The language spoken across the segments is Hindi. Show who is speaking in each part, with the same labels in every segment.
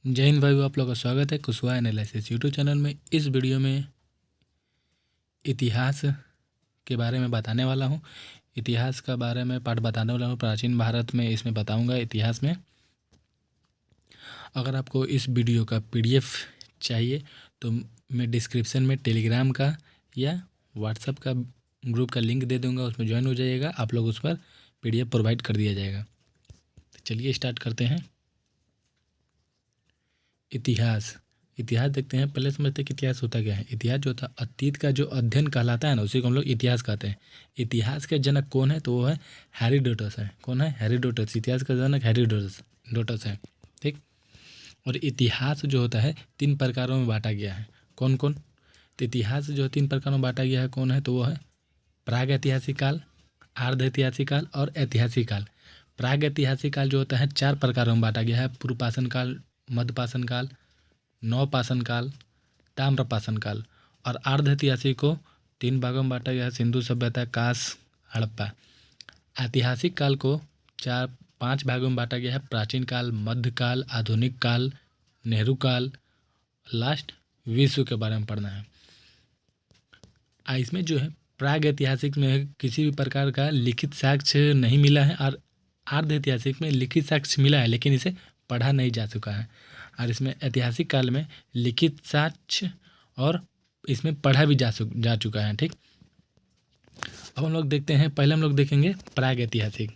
Speaker 1: जय हिंद भाइयों, आप लोगों का स्वागत है कुशवाहा एनालिसिस यूट्यूब चैनल में। इस वीडियो में इतिहास के बारे में बताने वाला हूँ। इतिहास का बारे में पाठ बताने वाला हूँ। प्राचीन भारत में इसमें बताऊँगा इतिहास में। अगर आपको इस वीडियो का PDF चाहिए तो मैं डिस्क्रिप्शन में टेलीग्राम का या व्हाट्सएप का ग्रुप का लिंक दे दूँगा, उसमें ज्वाइन हो जाइएगा। आप लोग उस पर PDF प्रोवाइड कर दिया जाएगा। तो चलिए स्टार्ट करते हैं। इतिहास देखते हैं। पहले समझते हैं कि इतिहास होता क्या है। इतिहास जो होता है अतीत का जो अध्ययन कहलाता है ना, उसी को हम लोग इतिहास कहते हैं। इतिहास के जनक कौन है? तो वो है हेरोडोटस है। कौन है? हेरोडोटस। इतिहास का जनक हेरोडोटस है। ठीक। और इतिहास जो होता है 3 प्रकारों में बांटा गया है। कौन कौन? तो इतिहास जो 3 प्रकारों में बांटा गया है कौन है? तो वो है प्राग ऐतिहासिक काल, आर्ध ऐतिहासिक काल और ऐतिहासिक काल। प्राग ऐतिहासिक काल जो होता है 4 प्रकारों में बांटा गया है। पूर्व पाषाण काल, मध्य पाषाण काल, नवपाषाण काल, ताम्रपाषाण काल। और अर्ध ऐतिहासिक को 3 भागों में बांटा गया है। सिंधु सभ्यता, कास, हड़प्पा। ऐतिहासिक काल को 5 भागों में बांटा गया है। प्राचीन काल, मध्यकाल, आधुनिक काल, नेहरू काल, लास्ट विश्व के बारे में पढ़ना है। इसमें जो है प्राग ऐतिहासिक में किसी भी प्रकार का लिखित साक्ष्य नहीं मिला है, और अर्ध ऐतिहासिक में लिखित साक्ष्य मिला है लेकिन इसे पढ़ा नहीं जा चुका है। और इसमें ऐतिहासिक काल में लिखित साक्ष्य और इसमें पढ़ा भी जा चुका है। ठीक। अब हम लोग देखते हैं। पहले हम लोग देखेंगे प्राग ऐतिहासिक।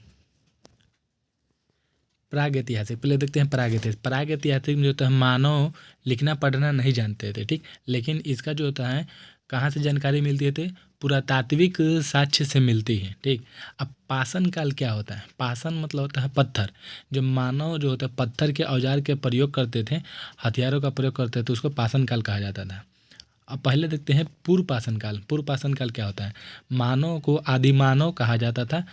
Speaker 1: पहले देखते हैं प्राग ऐतिहासिक में जो होता है मानव लिखना पढ़ना नहीं जानते थे। ठीक। लेकिन इसका जो होता है कहाँ से जानकारी मिलती थे? पुरातात्विक साक्ष्य से मिलती है। ठीक। अब पाषाण काल क्या होता है? पाषाण मतलब होता है पत्थर। जो मानव जो होता है पत्थर के औजार के प्रयोग करते थे, हथियारों का प्रयोग करते थे, उसको पाषाण काल कहा जाता था। अब पहले देखते हैं पूर्व पाषाण काल। पूर्व पाषाण काल क्या होता है? मानव को आदिमानव कहा जाता था।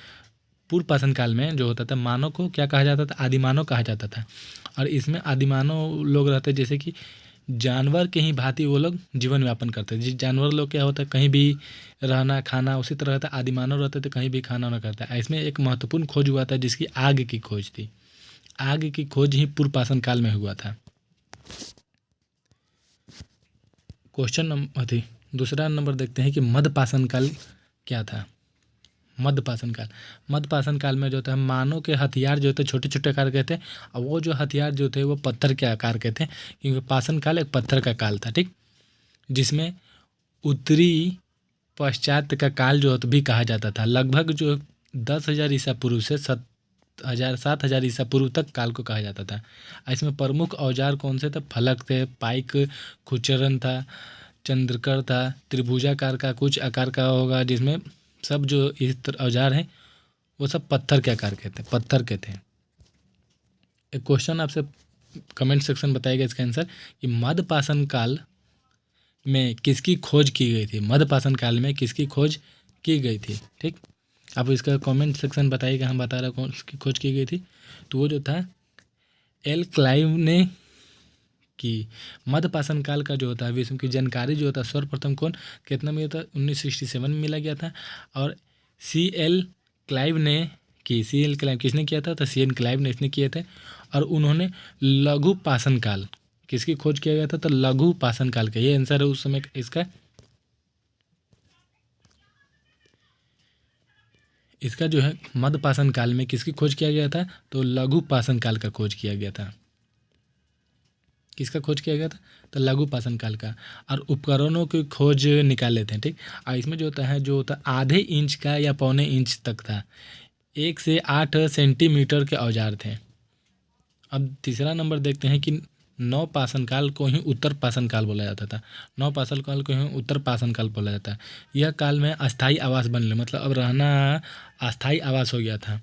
Speaker 1: पूर्व पाषाण काल में जो होता था मानव को क्या कहा जाता था? आदिमानव कहा जाता था। और इसमें आदिमानव लोग रहते जैसे कि जानवर के ही भांति वो लोग जीवन यापन करते थे। जानवर लोग क्या होता है कहीं भी रहना खाना, उसी तरह रहता आदिमानव रहते थे कहीं भी खाना ना करता। इसमें एक महत्वपूर्ण खोज हुआ था जिसकी आग की खोज थी। आग की खोज ही पूर्व पाषाण काल में हुआ था। क्वेश्चन नंबर दूसरा नंबर देखते हैं कि मध्य पाषाण काल क्या था। मध्य पाषाण काल में जो था मानव के हथियार जो थे छोटे छोटे आकार के थे, और वो जो हथियार जो थे वो पत्थर के आकार के थे, क्योंकि पाषाण काल एक पत्थर का काल था। ठीक। जिसमें उत्तरी पश्चात का काल जो भी कहा जाता था। लगभग जो 10,000 ईसा पूर्व से 7,000 ईसा पूर्व तक काल को कहा जाता था। इसमें प्रमुख औजार कौन से थे? फलक थे, पाइक, खुचरन था, चंद्रकर था, त्रिभुजाकार का कुछ आकार का होगा, जिसमें सब जो इस औजार हैं वो सब पत्थर के आकार के थे। एक क्वेश्चन आपसे कमेंट सेक्शन बताइएगा इसका आंसर कि मध्य पाषाण काल में किसकी खोज की गई थी? मध्य पाषाण काल में किसकी खोज की गई थी? ठीक। आप इसका कमेंट सेक्शन बताइएगा। हम बता रहे कौन सी खोज की गई थी। तो वो जो था एल क्लाइव ने की। मध्य पाषाण काल का जो होता है विश्व की जानकारी जो होता है सर्वप्रथम कौन कितना में होता है 1967 में मिला गया था। और CL क्लाइव ने की। CL क्लाइव किसने किया था? तो CL क्लाइव ने इसने किए थे। और उन्होंने लघु पाषाण काल किसकी खोज किया गया था? तो लघु पाषाण काल का ये आंसर है उस समय इसका। इसका जो है मध्य पाषाण काल में किसकी खोज किया गया था? तो लघु पाषाण काल का खोज किया गया था। किसका खोज किया गया था? तो लघु पाषाण काल का। और उपकरणों की खोज निकाल लेते हैं। ठीक। और इसमें जो होता है आधे इंच का या पौने इंच तक था। 1 से 8 सेंटीमीटर के औजार थे। अब तीसरा नंबर देखते हैं कि नव पाषाण काल को ही उत्तर पाषाण काल बोला जाता था। नव पाषाण काल को ही उत्तर पाषाण काल बोला जाता है। यह काल में अस्थायी आवास बनने मतलब अब रहना अस्थायी आवास हो गया था।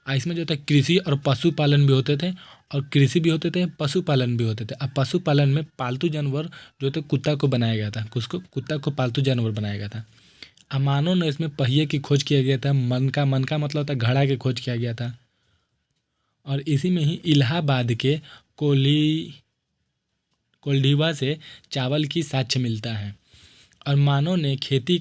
Speaker 1: इसमें जो था कृषि और पशुपालन भी होते थे, और कृषि भी होते थे, पशुपालन भी होते थे। अब पशुपालन में पालतू जानवर जो थे कुत्ता को बनाया गया था। कुत्ता को पालतू जानवर बनाया गया था। अमानों ने इसमें पहिए की खोज किया गया था। मन का मतलब होता है घड़ा की खोज किया गया था। और इसी में ही इलाहाबाद के कोल्हिवा से चावल की साक्ष्य मिलता है। और मानव ने खेती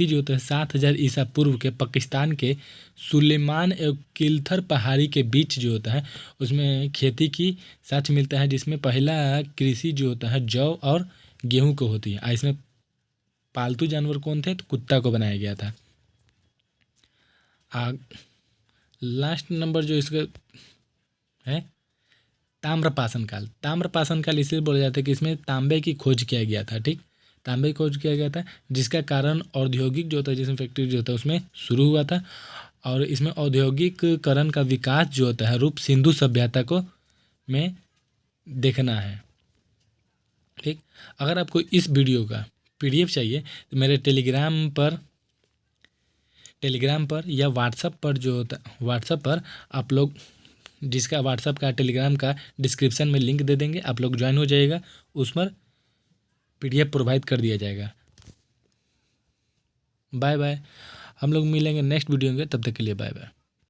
Speaker 1: जो होता है 7000 ईसा पूर्व के पाकिस्तान के सुलेमान एवं किलथर पहाड़ी के बीच जो होता है उसमें खेती की साक्ष्य मिलता है, जिसमें पहला कृषि जो होता है जौ और गेहूं को होती है। इसमें पालतू जानवर कौन थे? तो कुत्ता को बनाया गया था। लास्ट नंबर जो इसका है ताम्रपाषाण काल। ताम्रपाषाण काल इसलिए बोला जाता है कि इसमें तांबे की खोज किया गया था। ठीक, तांबे की खोज किया गया था, जिसका कारण औद्योगिक जो होता है, जिसमें फैक्ट्री जो होता है उसमें शुरू हुआ था। और इसमें औद्योगिकरण का विकास जो होता है रूप सिंधु सभ्यता को में देखना है। ठीक, अगर आपको इस वीडियो का PDF चाहिए तो मेरे टेलीग्राम पर या व्हाट्सएप पर जो होता व्हाट्सएप पर आप लोग, जिसका व्हाट्सएप का टेलीग्राम का डिस्क्रिप्शन में लिंक दे देंगे, आप लोग ज्वाइन हो जाइएगा, उस पर PDF प्रोवाइड कर दिया जाएगा। बाय बाय, हम लोग मिलेंगे नेक्स्ट वीडियो में, तब तक के लिए बाय बाय।